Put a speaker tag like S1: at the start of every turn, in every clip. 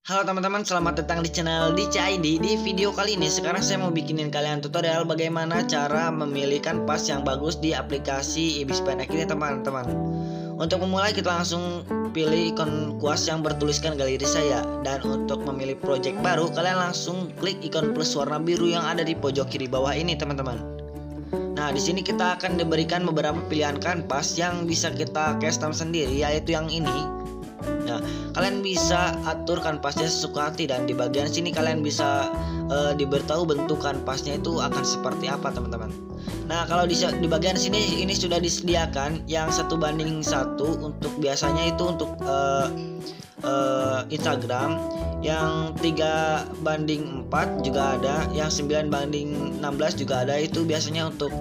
S1: Halo teman-teman, selamat datang di channel DCID. Di video kali ini sekarang saya mau bikinin kalian tutorial bagaimana cara memilih kanvas yang bagus di aplikasi Ibis Pen ini teman-teman. Untuk memulai kita langsung pilih ikon kuas yang bertuliskan galeri saya. Dan untuk memilih project baru kalian langsung klik ikon plus warna biru yang ada di pojok kiri bawah ini teman-teman. Nah di sini kita akan diberikan beberapa pilihan kanvas yang bisa kita custom sendiri, yaitu yang ini. Nah, kalian bisa atur kanvasnya sesuka hati, dan di bagian sini kalian bisa diberitahu bentuk kanvasnya itu akan seperti apa teman-teman. Nah, kalau di bagian sini ini sudah disediakan yang 1:1 untuk biasanya itu untuk Instagram, yang 3:4 juga ada, yang 9:16 juga ada, itu biasanya untuk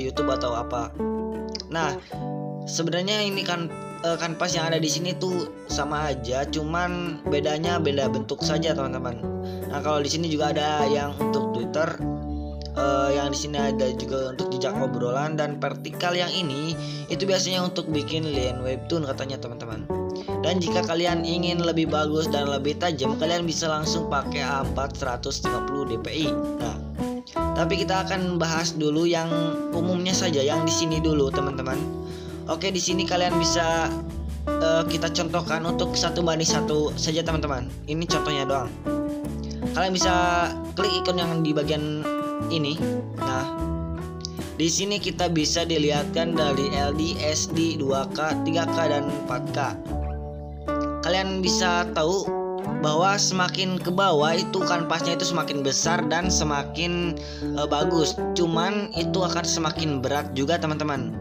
S1: YouTube atau apa. Nah, sebenarnya ini kan kanvas yang ada di sini tuh sama aja, cuman bedanya beda bentuk saja teman-teman. Nah kalau di sini juga ada yang untuk Twitter, yang di sini ada juga untuk jejak obrolan, dan vertikal yang ini itu biasanya untuk bikin line webtoon katanya teman-teman. Dan jika kalian ingin lebih bagus dan lebih tajam, kalian bisa langsung pakai A4 150 dpi. Nah tapi kita akan bahas dulu yang umumnya saja, yang di sini dulu teman-teman. Oke, di sini kalian bisa kita contohkan untuk 1:1 saja teman-teman. Ini contohnya doang. Kalian bisa klik ikon yang di bagian ini. Nah, di sini kita bisa dilihatkan dari LD, SD, 2K, 3K dan 4K. Kalian bisa tahu bahwa semakin ke bawah itu kanvasnya itu semakin besar dan semakin bagus. Cuman itu akan semakin berat juga teman-teman.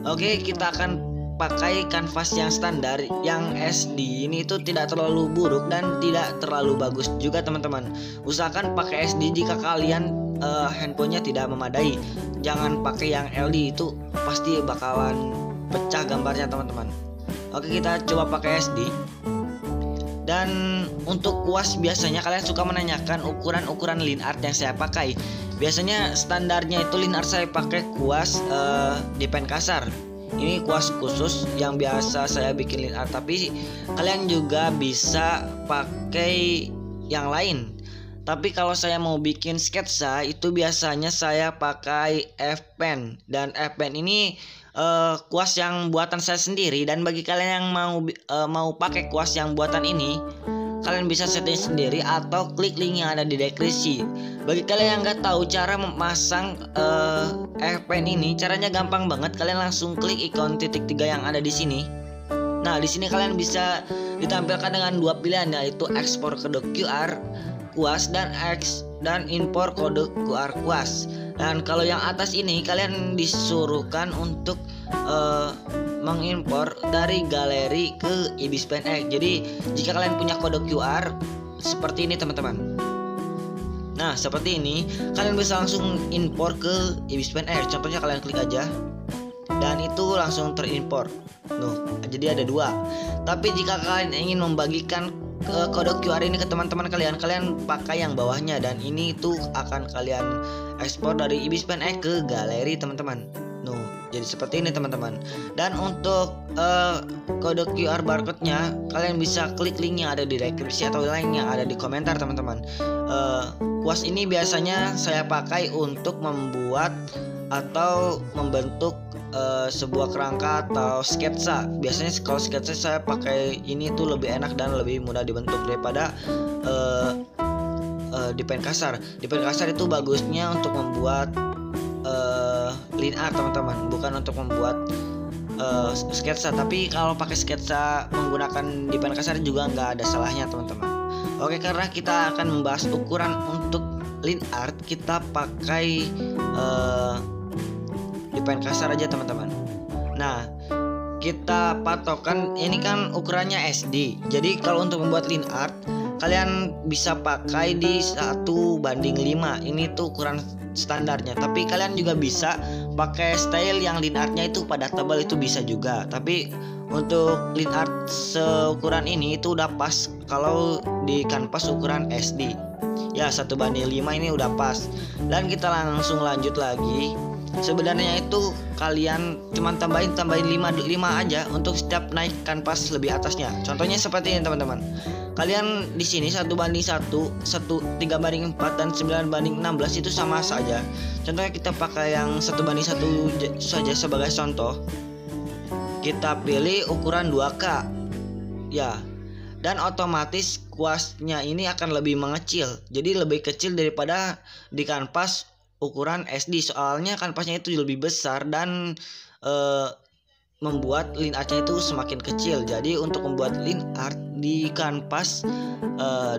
S1: Oke, kita akan pakai kanvas yang standar, yang SD. Ini itu tidak terlalu buruk dan tidak terlalu bagus juga teman-teman. Usahakan pakai SD jika kalian handphonenya tidak memadai. Jangan pakai yang LD, itu pasti bakalan pecah gambarnya teman-teman. Oke, kita coba pakai SD. Dan untuk kuas biasanya kalian suka menanyakan ukuran line art yang saya pakai. Biasanya standarnya itu line art saya pakai kuas di pen kasar. Ini kuas khusus yang biasa saya bikin line art, tapi kalian juga bisa pakai yang lain. Tapi kalau saya mau bikin sketsa itu biasanya saya pakai F-Pen, dan F-Pen ini kuas yang buatan saya sendiri. Dan bagi kalian yang mau pakai kuas yang buatan ini, kalian bisa setting sendiri atau klik link yang ada di deskripsi. Bagi kalian yang nggak tahu cara memasang F-Pen ini, caranya gampang banget. Kalian langsung klik ikon titik 3 yang ada di sini. Nah, di sini kalian bisa ditampilkan dengan dua pilihan, yaitu ekspor kode QR kuas dan impor kode QR kuas. Dan kalau yang atas ini kalian disuruhkan untuk mengimpor dari galeri ke Ibis Pen X. Jadi jika kalian punya kode QR seperti ini teman-teman. Nah seperti ini, kalian bisa langsung impor ke Ibis Pen X. Contohnya kalian klik aja, dan itu langsung terimpor. Jadi ada dua. Tapi jika kalian ingin membagikan kode QR ini ke teman-teman kalian pakai yang bawahnya, dan ini tuh akan kalian ekspor dari Ibis Pen X ke galeri teman-teman. Jadi seperti ini teman-teman. Dan untuk kode QR barcode-nya kalian bisa klik link yang ada di deskripsi atau link yang ada di komentar teman-teman. Kuas ini biasanya saya pakai untuk membuat atau membentuk sebuah kerangka atau sketsa. Biasanya kalau sketsa saya pakai ini tuh lebih enak dan lebih mudah dibentuk daripada di pen kasar. Di pen kasar itu bagusnya untuk membuat line art teman-teman, bukan untuk membuat sketsa. Tapi kalau pakai sketsa menggunakan di pen kasar juga nggak ada salahnya teman-teman. Oke, karena kita akan membahas ukuran untuk line art, kita pakai di pen kasar aja teman-teman. Nah kita patokan ini kan ukurannya SD. Jadi kalau untuk membuat line art kalian bisa pakai di 1:5. Ini tuh ukuran standarnya. Tapi kalian juga bisa pakai style yang line artnya itu pada tebal, itu bisa juga. Tapi untuk line art seukuran ini itu udah pas kalau di kanvas ukuran SD. Ya 1:5 ini udah pas. Dan kita langsung lanjut lagi. Sebenarnya itu kalian cuman tambahin 5 aja untuk setiap naik kanvas lebih atasnya. Contohnya seperti ini teman-teman. Kalian di sini 1:1, 3:4 dan 9:16 itu sama saja. Contohnya kita pakai yang 1:1 saja sebagai contoh. Kita pilih ukuran 2K. Ya. Dan otomatis kuasnya ini akan lebih mengecil. Jadi lebih kecil daripada di kanvas ukuran SD, soalnya kanvasnya itu lebih besar dan membuat line artnya itu semakin kecil. Jadi untuk membuat line art di kanvas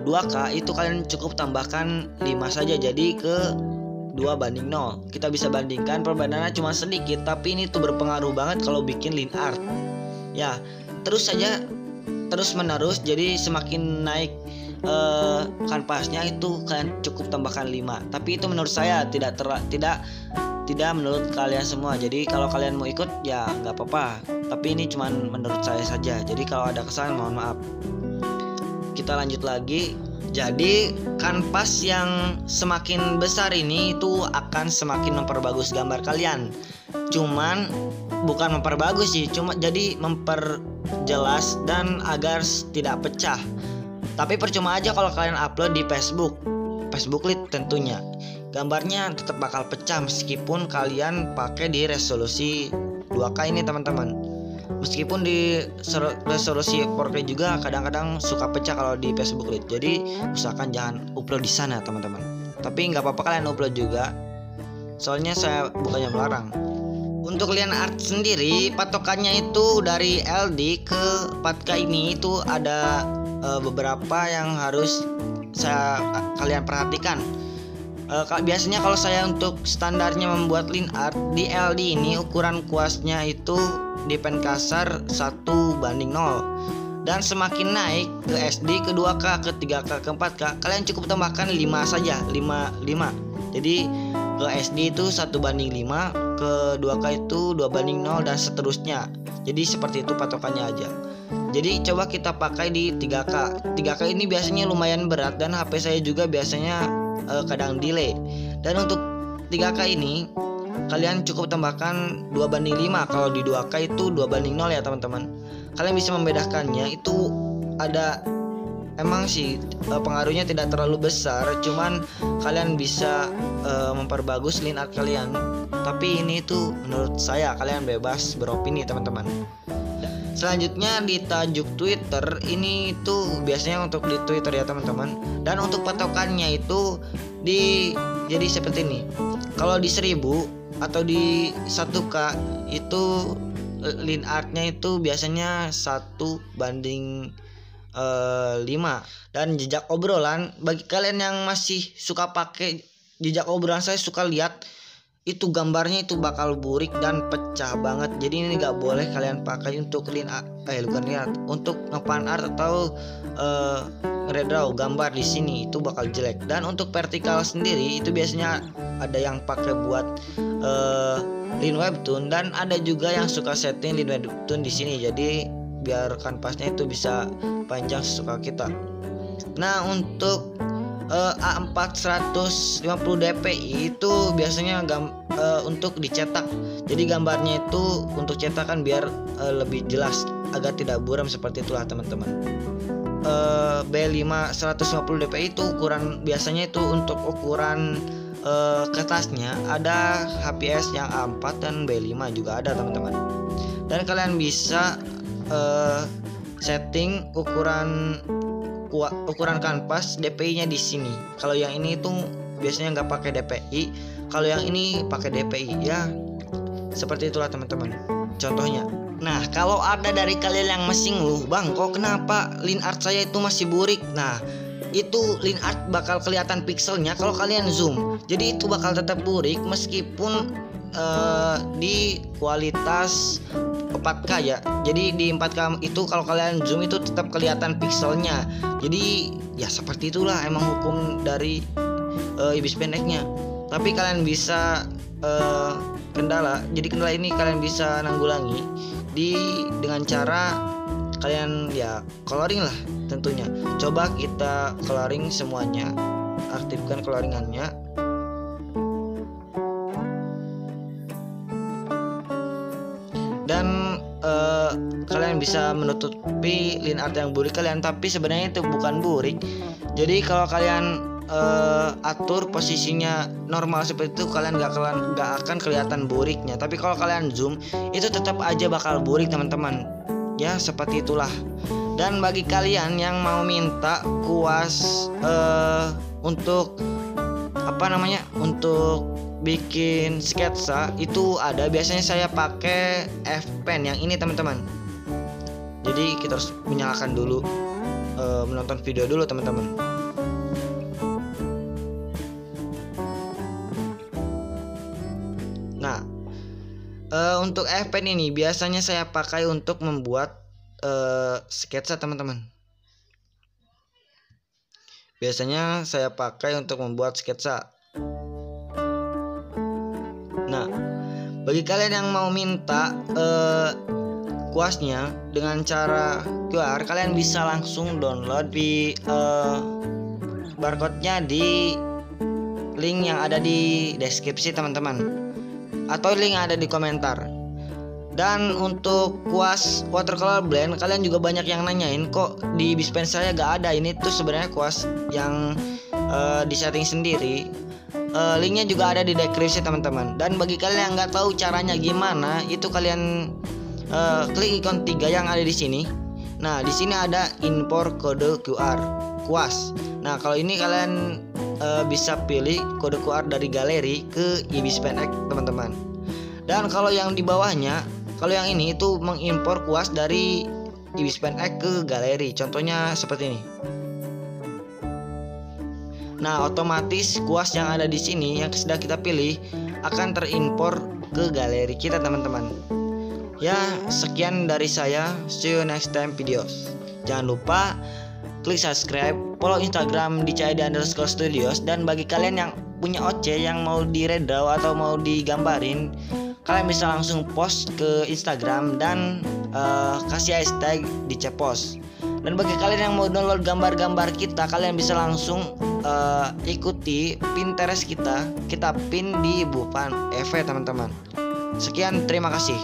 S1: 2K itu kalian cukup tambahkan 5 saja, jadi ke 2:0. Kita bisa bandingkan, perbedaannya cuma sedikit, tapi ini tuh berpengaruh banget kalau bikin line art. Ya, terus saja terus menerus, jadi semakin naik kanvasnya itu kalian cukup tambahkan 5. Tapi itu menurut saya tidak menurut kalian semua. Jadi kalau kalian mau ikut ya nggak apa-apa, tapi ini cuman menurut saya saja. Jadi kalau ada kesalahan mohon maaf. Kita lanjut lagi. Jadi kanvas yang semakin besar ini itu akan semakin memperbagus gambar kalian. Cuman bukan memperbagus sih, cuma jadi memperjelas dan agar tidak pecah. Tapi percuma aja kalau kalian upload di Facebook Lite tentunya. Gambarnya tetap bakal pecah meskipun kalian pakai di resolusi 2K ini teman-teman. Meskipun di resolusi 4K juga kadang-kadang suka pecah kalau di Facebook Lite. Jadi usahakan jangan upload di sana teman-teman. Tapi nggak apa-apa kalian upload juga, soalnya saya bukannya melarang. Untuk line art sendiri patokannya itu dari LD ke 4K ini itu ada beberapa yang harus kalian perhatikan. Biasanya kalau saya untuk standarnya membuat line art di LD ini ukuran kuasnya itu di pen kasar 1:0. Dan semakin naik ke SD, ke 2K, ke 3K, ke 4K kalian cukup tambahkan 5 saja, 5. Jadi ke SD itu 1:5, ke 2K itu 2:0 dan seterusnya. Jadi seperti itu patokannya aja. Jadi coba kita pakai di 3K. 3K ini biasanya lumayan berat dan HP saya juga biasanya kadang delay. Dan untuk 3K ini kalian cukup tambahkan 2:5. Kalau di 2K itu 2:0 ya teman-teman. Kalian bisa membedakannya, itu ada emang sih pengaruhnya tidak terlalu besar, cuman kalian bisa memperbagus line art kalian. Tapi ini tuh menurut saya kalian bebas beropini teman-teman. Selanjutnya di tajuk Twitter ini itu biasanya untuk di Twitter ya teman-teman. Dan untuk patokannya itu jadi seperti ini. Kalau di 1000 atau di 1K itu line artnya itu biasanya 1:5. Dan jejak obrolan, bagi kalian yang masih suka pakai jejak obrolan, saya suka lihat itu gambarnya itu bakal burik dan pecah banget. Jadi ini nggak boleh kalian pakai untuk untuk nge-fan art atau redraw gambar di sini, itu bakal jelek. Dan untuk vertikal sendiri itu biasanya ada yang pakai buat line webtoon, dan ada juga yang suka setting line webtoon di sini. Jadi biar kanvasnya itu bisa panjang sesuka kita. Nah untuk A4 150 dpi itu biasanya untuk dicetak. Jadi gambarnya itu untuk cetakan biar lebih jelas agar tidak buram, seperti itulah teman-teman. B5 150 dpi itu ukuran biasanya itu untuk ukuran kertasnya. Ada HPS yang A4 dan B5 juga ada teman-teman. Dan kalian bisa setting ukuran kanvas DPI-nya di sini. Kalau yang ini itu biasanya nggak pakai DPI, kalau yang ini pakai DPI ya. Seperti itulah teman-teman contohnya. Nah kalau ada dari kalian yang masih ngeluh, bang kok kenapa line art saya itu masih burik? Nah itu line art bakal kelihatan pixelnya kalau kalian zoom. Jadi itu bakal tetap burik meskipun di kualitas 4K ya. Jadi di 4K itu kalau kalian zoom itu tetap kelihatan pixelnya. Jadi ya seperti itulah emang hukum dari ibis pendeknya. Tapi kalian bisa kendala ini kalian bisa nanggulangi dengan cara kalian ya coloring lah tentunya. Coba kita coloring semuanya, aktifkan coloringannya. yang bisa menutupi line art yang burik kalian, tapi sebenarnya itu bukan burik. Jadi kalau kalian atur posisinya normal seperti itu, kalian nggak akan kelihatan buriknya. Tapi kalau kalian zoom, itu tetap aja bakal burik teman-teman. Ya seperti itulah. Dan bagi kalian yang mau minta kuas untuk untuk bikin sketsa, itu ada. Biasanya saya pakai F-Pen yang ini teman-teman. Jadi kita harus menyalakan dulu, menonton video dulu teman-teman. Nah, untuk F-Pen ini biasanya saya pakai untuk membuat sketsa teman-teman. Biasanya saya pakai untuk membuat sketsa. Nah, bagi kalian yang mau minta kuasnya dengan cara QR, kalian bisa langsung download di barcode-nya di link yang ada di deskripsi teman-teman, atau link yang ada di komentar. Dan untuk kuas watercolor blend, kalian juga banyak yang nanyain, kok di Behance saya gak ada. Ini tuh sebenarnya kuas yang disetting sendiri. Linknya juga ada di deskripsi teman-teman. Dan bagi kalian yang nggak tahu caranya gimana, itu kalian klik ikon 3 yang ada di sini. Nah, di sini ada import kode QR kuas. Nah, kalau ini kalian bisa pilih kode QR dari galeri ke Behance teman-teman. Dan kalau yang di bawahnya, kalau yang ini itu mengimpor kuas dari Behance ke galeri. Contohnya seperti ini. Nah, otomatis kuas yang ada di sini yang sudah kita pilih akan terimpor ke galeri kita teman-teman. Ya, sekian dari saya. See you next time videos. Jangan lupa klik subscribe, follow Instagram di CAD_studios. Dan bagi kalian yang punya OC yang mau diredraw atau mau digambarin, kalian bisa langsung post ke Instagram dan kasih hashtag di Cepos. Dan bagi kalian yang mau download gambar-gambar kita, kalian bisa langsung ikuti Pinterest kita pin di Bupan EV teman-teman. Sekian, terima kasih.